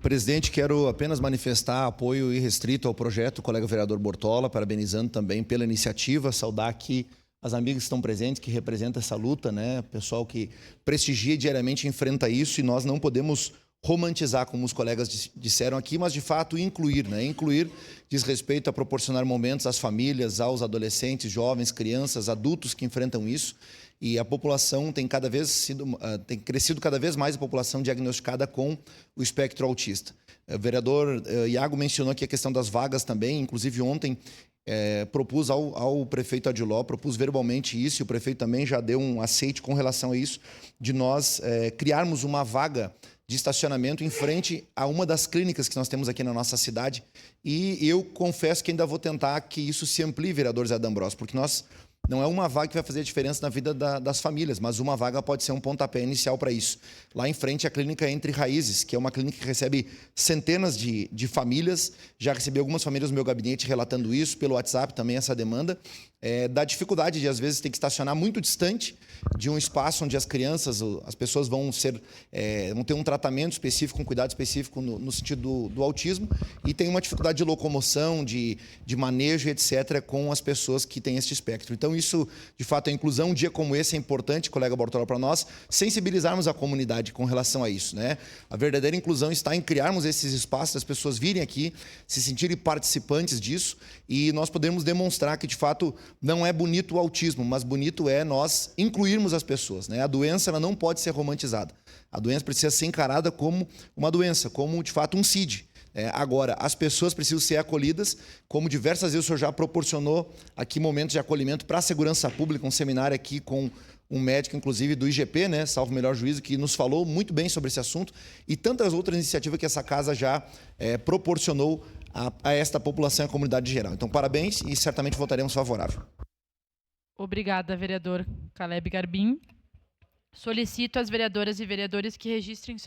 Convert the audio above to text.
Presidente, quero apenas manifestar apoio irrestrito ao projeto, o colega vereador Bortola, parabenizando também pela iniciativa, saudar aqui as amigas que estão presentes, que representam essa luta, né? O pessoal que prestigia e diariamente enfrenta isso, e nós não podemos romantizar, como os colegas disseram aqui, mas de fato incluir, né? Incluir diz respeito a proporcionar momentos às famílias, aos adolescentes, jovens, crianças, adultos que enfrentam isso. E a população tem tem crescido cada vez mais a população diagnosticada com o espectro autista. O vereador Iago mencionou aqui a questão das vagas também, inclusive ontem propus ao prefeito Adiló, propus verbalmente isso, e o prefeito também já deu um aceite com relação a isso, de nós criarmos uma vaga de estacionamento em frente a uma das clínicas que nós temos aqui na nossa cidade. E eu confesso que ainda vou tentar que isso se amplie, vereador Zé D'Ambrosio, porque não é uma vaga que vai fazer a diferença na vida das famílias, mas uma vaga pode ser um pontapé inicial para isso. Lá em frente, a clínica Entre Raízes, que é uma clínica que recebe centenas de famílias. Já recebi algumas famílias no meu gabinete relatando isso, pelo WhatsApp também essa demanda. Da dificuldade de, às vezes, ter que estacionar muito distante de um espaço onde as crianças, as pessoas vão ter um tratamento específico, um cuidado específico no sentido do autismo, e tem uma dificuldade de locomoção, de manejo, etc., com as pessoas que têm este espectro. Então, isso, de fato, a inclusão, um dia como esse é importante, colega Bortola, para nós, sensibilizarmos a comunidade com relação a isso, né? A verdadeira inclusão está em criarmos esses espaços, as pessoas virem aqui, se sentirem participantes disso, e nós podemos demonstrar que, de fato, não é bonito o autismo, mas bonito é nós incluirmos as pessoas, né? A doença ela não pode ser romantizada. A doença precisa ser encarada como uma doença, como, de fato, um CID. Agora, as pessoas precisam ser acolhidas, como diversas vezes o senhor já proporcionou aqui momentos de acolhimento para a segurança pública, um seminário aqui com um médico, inclusive, do IGP, né, salvo o melhor juízo, que nos falou muito bem sobre esse assunto, e tantas outras iniciativas que essa casa já proporcionou a esta população e à comunidade geral. Então, parabéns e certamente votaremos favorável. Obrigada, vereador Caleb Garbim. Solicito às vereadoras e vereadores que registrem